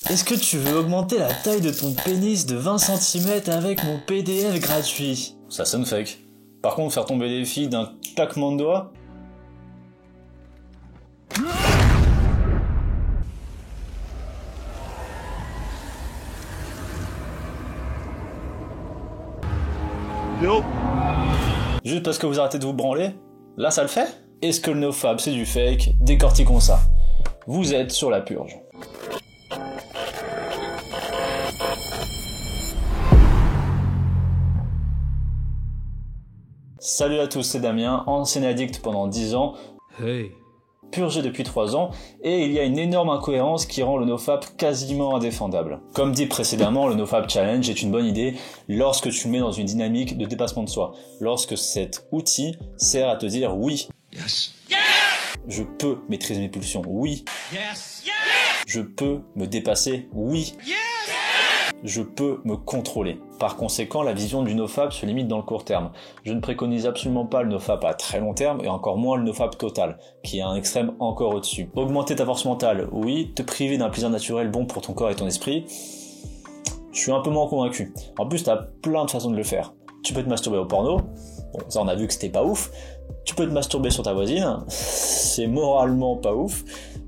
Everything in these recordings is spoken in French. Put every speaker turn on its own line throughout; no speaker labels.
Est-ce que tu veux augmenter la taille de ton pénis de 20 cm avec mon PDF gratuit? Ça sonne fake. Par contre, faire tomber les filles d'un claquement de doigts...
Yo.
Juste parce que vous arrêtez de vous branler? Là, ça le fait? Est-ce que le nofap c'est du fake? Décortiquons ça. Vous êtes sur la purge. Salut à tous, c'est Damien, ancien addict pendant 10 ans, purgé depuis 3 ans, et il y a une énorme incohérence qui rend le nofap quasiment indéfendable. Comme dit précédemment, le nofap challenge est une bonne idée lorsque tu le mets dans une dynamique de dépassement de soi, lorsque cet outil sert à te dire oui.
Yes.
Je peux maîtriser mes pulsions, oui.
Yes.
Je peux me dépasser, oui. Je peux me contrôler. Par conséquent, la vision du nofap se limite dans le court terme. Je ne préconise absolument pas le nofap à très long terme et encore moins le nofap total, qui est un extrême encore au-dessus. Augmenter ta force mentale, oui. Te priver d'un plaisir naturel bon pour ton corps et ton esprit, je suis un peu moins convaincu. En plus, t'as plein de façons de le faire. Tu peux te masturber au porno, bon ça on a vu que c'était pas ouf. Tu peux te masturber sur ta voisine, c'est moralement pas ouf.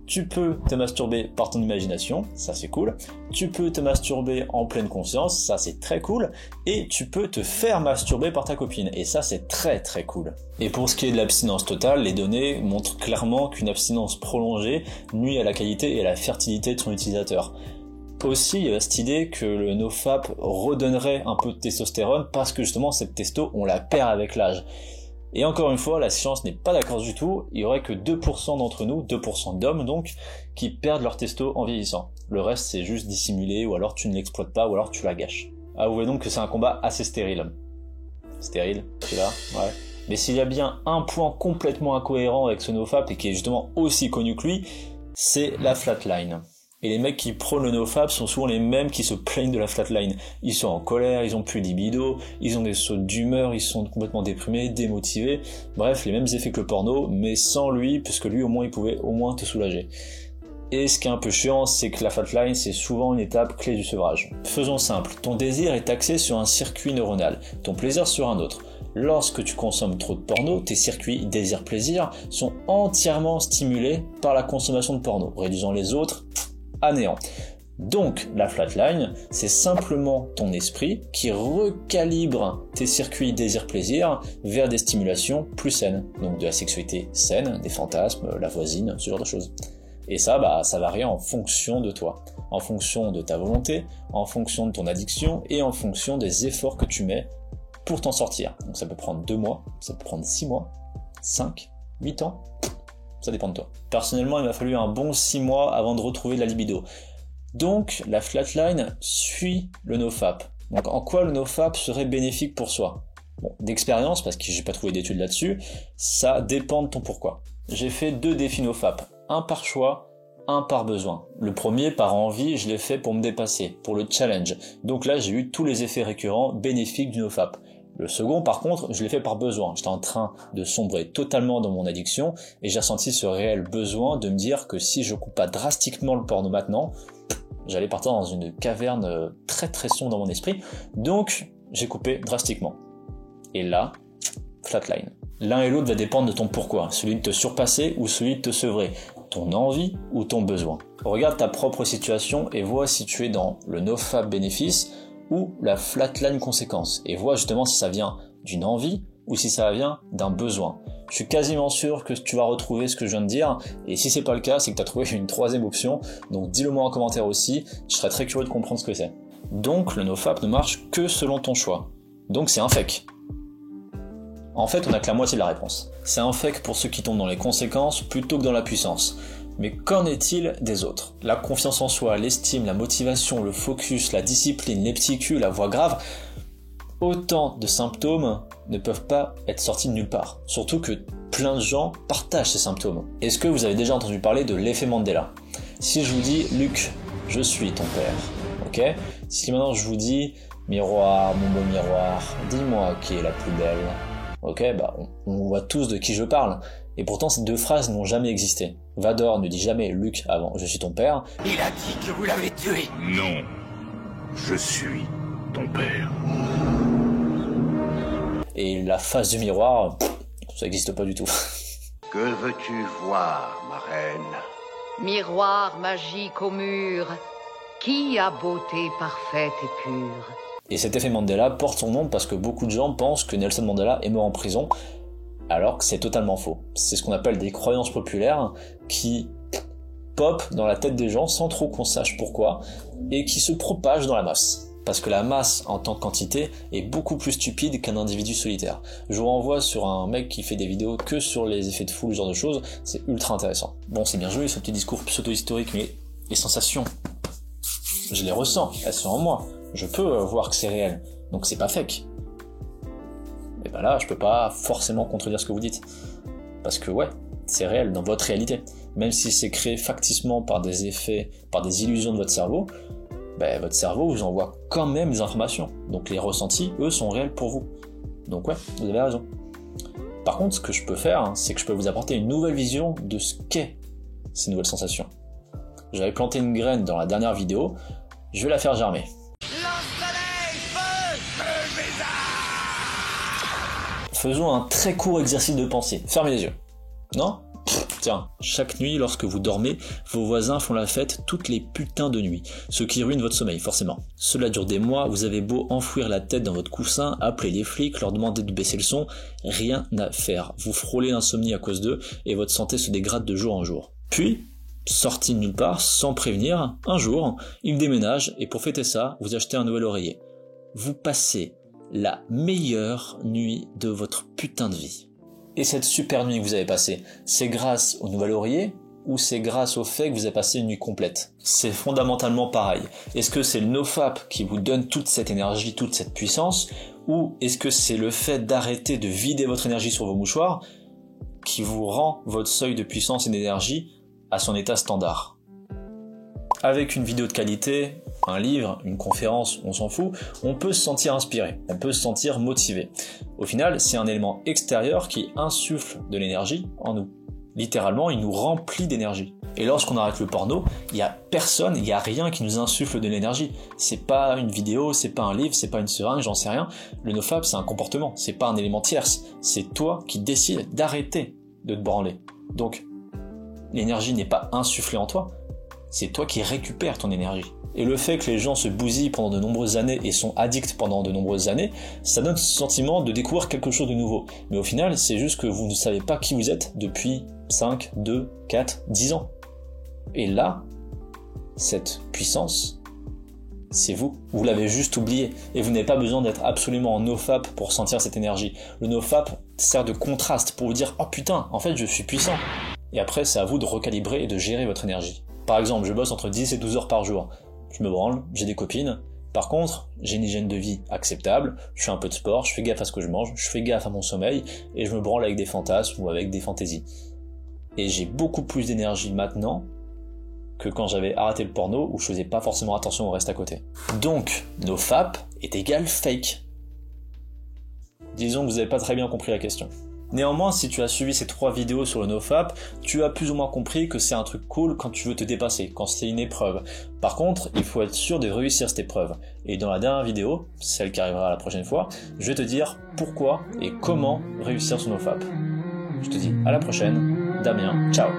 Tu peux te masturber par ton imagination, ça c'est cool. Tu peux te masturber en pleine conscience, ça c'est très cool. Et tu peux te faire masturber par ta copine, et ça c'est très très cool. Et pour ce qui est de l'abstinence totale, les données montrent clairement qu'une abstinence prolongée nuit à la qualité et à la fertilité de son utilisateur. Aussi, il y a cette idée que le nofap redonnerait un peu de testostérone parce que justement cette testo, on la perd avec l'âge. Et encore une fois, la science n'est pas d'accord du tout, il y aurait que 2% d'entre nous, 2% d'hommes donc, qui perdent leur testo en vieillissant. Le reste c'est juste dissimulé, ou alors tu ne l'exploites pas, ou alors tu la gâches. Avouez donc que c'est un combat assez stérile. Stérile, c'est là, ouais. Mais s'il y a bien un point complètement incohérent avec ce nofap, et qui est justement aussi connu que lui, c'est la flatline. Et les mecs qui prônent le nofap sont souvent les mêmes qui se plaignent de la flatline. Ils sont en colère, ils ont plus de libido, ils ont des sautes d'humeur, ils sont complètement déprimés, démotivés. Bref, les mêmes effets que le porno, mais sans lui, puisque lui au moins il pouvait au moins te soulager. Et ce qui est un peu chiant, c'est que la flatline, c'est souvent une étape clé du sevrage. Faisons simple, ton désir est axé sur un circuit neuronal, ton plaisir sur un autre. Lorsque tu consommes trop de porno, tes circuits désir-plaisir sont entièrement stimulés par la consommation de porno, réduisant les autres à néant. Donc la flatline, c'est simplement ton esprit qui recalibre tes circuits désir-plaisir vers des stimulations plus saines, donc de la sexualité saine, des fantasmes, la voisine, ce genre de choses. Et ça, ça varie en fonction de toi, en fonction de ta volonté, en fonction de ton addiction et en fonction des efforts que tu mets pour t'en sortir. Donc ça peut prendre 2 mois, ça peut prendre 6 mois, 5, 8 ans, ça dépend de toi. Personnellement, il m'a fallu un bon 6 mois avant de retrouver de la libido. Donc la flatline suit le nofap. Donc en quoi le nofap serait bénéfique pour soi? Bon, d'expérience, parce que j'ai pas trouvé d'études là-dessus, ça dépend de ton pourquoi. J'ai fait 2 défis nofap, un par choix, un par besoin. Le premier, par envie, je l'ai fait pour me dépasser, pour le challenge. Donc là, j'ai eu tous les effets récurrents bénéfiques du nofap. Le second, par contre, je l'ai fait par besoin. J'étais en train de sombrer totalement dans mon addiction et j'ai ressenti ce réel besoin de me dire que si je coupe pas drastiquement le porno maintenant, j'allais partir dans une caverne très très sombre dans mon esprit. Donc, j'ai coupé drastiquement. Et là, flatline. L'un et l'autre va dépendre de ton pourquoi, celui de te surpasser ou celui de te sevrer, ton envie ou ton besoin. Regarde ta propre situation et vois si tu es dans le nofap bénéfice ou la flatline conséquence, et vois justement si ça vient d'une envie ou si ça vient d'un besoin. Je suis quasiment sûr que tu vas retrouver ce que je viens de dire, et si c'est pas le cas, c'est que tu as trouvé une troisième option, donc dis-le moi en commentaire aussi, je serais très curieux de comprendre ce que c'est. Donc le nofap ne marche que selon ton choix, donc c'est un fake. En fait, on a que la moitié de la réponse. C'est un fake pour ceux qui tombent dans les conséquences plutôt que dans la puissance. Mais qu'en est-il des autres? La confiance en soi, l'estime, la motivation, le focus, la discipline, les petits culs, la voix grave, autant de symptômes ne peuvent pas être sortis de nulle part. Surtout que plein de gens partagent ces symptômes. Est-ce que vous avez déjà entendu parler de l'effet Mandela? Si je vous dis, Luc, je suis ton père, ok? Si maintenant je vous dis, miroir, mon beau miroir, dis-moi qui est la plus belle, ok? On voit tous de qui je parle. Et pourtant, ces 2 phrases n'ont jamais existé. Vador ne dit jamais Luke avant « je suis ton père ».
Il a dit que vous l'avez tué.
Non, je suis ton père.
Et la face du miroir, ça n'existe pas du tout.
Que veux-tu voir, ma reine?
Miroir magique au mur, qui a beauté parfaite et pure?
Et cet effet Mandela porte son nom parce que beaucoup de gens pensent que Nelson Mandela est mort en prison, alors que c'est totalement faux. C'est ce qu'on appelle des croyances populaires qui pop dans la tête des gens sans trop qu'on sache pourquoi, et qui se propagent dans la masse. Parce que la masse, en tant que quantité, est beaucoup plus stupide qu'un individu solitaire. Je vous renvoie sur un mec qui fait des vidéos que sur les effets de foule, ce genre de choses, c'est ultra intéressant. Bon, c'est bien joué ce petit discours pseudo-historique, mais les sensations, je les ressens, elles sont en moi. Je peux voir que c'est réel, donc c'est pas fake. Et ben là, je peux pas forcément contredire ce que vous dites. Parce que ouais, c'est réel dans votre réalité. Même si c'est créé facticement par des effets, par des illusions de votre cerveau, ben, votre cerveau vous envoie quand même des informations. Donc les ressentis, eux, sont réels pour vous. Donc ouais, vous avez raison. Par contre, ce que je peux faire, c'est que je peux vous apporter une nouvelle vision de ce qu'est ces nouvelles sensations. J'avais planté une graine dans la dernière vidéo, je vais la faire germer. Faisons un très court exercice de pensée. Fermez les yeux. Non ? Tiens, chaque nuit, lorsque vous dormez, vos voisins font la fête toutes les putains de nuits, ce qui ruine votre sommeil, forcément. Cela dure des mois, vous avez beau enfouir la tête dans votre coussin, appeler les flics, leur demander de baisser le son, rien à faire. Vous frôlez l'insomnie à cause d'eux, et votre santé se dégrade de jour en jour. Puis, sorti de nulle part, sans prévenir, un jour, ils déménagent, et pour fêter ça, vous achetez un nouvel oreiller. Vous passez la meilleure nuit de votre putain de vie. Et cette super nuit que vous avez passée, c'est grâce au nouvel oreiller ou c'est grâce au fait que vous avez passé une nuit complète? C'est fondamentalement pareil. Est-ce que c'est le NoFap qui vous donne toute cette énergie, toute cette puissance, ou est-ce que c'est le fait d'arrêter de vider votre énergie sur vos mouchoirs qui vous rend votre seuil de puissance et d'énergie à son état standard? Avec une vidéo de qualité, un livre, une conférence, on s'en fout, on peut se sentir inspiré, on peut se sentir motivé. Au final, c'est un élément extérieur qui insuffle de l'énergie en nous. Littéralement, il nous remplit d'énergie. Et lorsqu'on arrête le porno, il n'y a personne, il n'y a rien qui nous insuffle de l'énergie. C'est pas une vidéo, c'est pas un livre, c'est pas une seringue, j'en sais rien. Le NoFap, c'est un comportement, c'est pas un élément tierce. C'est toi qui décides d'arrêter de te branler. Donc, l'énergie n'est pas insufflée en toi, c'est toi qui récupères ton énergie. Et le fait que les gens se bousillent pendant de nombreuses années et sont addicts pendant de nombreuses années, ça donne ce sentiment de découvrir quelque chose de nouveau. Mais au final, c'est juste que vous ne savez pas qui vous êtes depuis 5, 2, 4, 10 ans. Et là, cette puissance, c'est vous. Vous l'avez juste oublié. Et vous n'avez pas besoin d'être absolument en NoFap pour sentir cette énergie. Le NoFap sert de contraste pour vous dire « Oh putain, en fait je suis puissant ». Et après, c'est à vous de recalibrer et de gérer votre énergie. Par exemple, je bosse entre 10 et 12 heures par jour. Je me branle, j'ai des copines. Par contre, j'ai une hygiène de vie acceptable, je fais un peu de sport, je fais gaffe à ce que je mange, je fais gaffe à mon sommeil, et je me branle avec des fantasmes ou avec des fantaisies. Et j'ai beaucoup plus d'énergie maintenant que quand j'avais arrêté le porno où je faisais pas forcément attention au reste à côté. Donc, NoFap est égal fake. Disons que vous n'avez pas très bien compris la question. Néanmoins, si tu as suivi ces 3 vidéos sur le NoFap, tu as plus ou moins compris que c'est un truc cool quand tu veux te dépasser, quand c'est une épreuve. Par contre, il faut être sûr de réussir cette épreuve. Et dans la dernière vidéo, celle qui arrivera la prochaine fois, je vais te dire pourquoi et comment réussir son NoFap. Je te dis à la prochaine, Damien, ciao.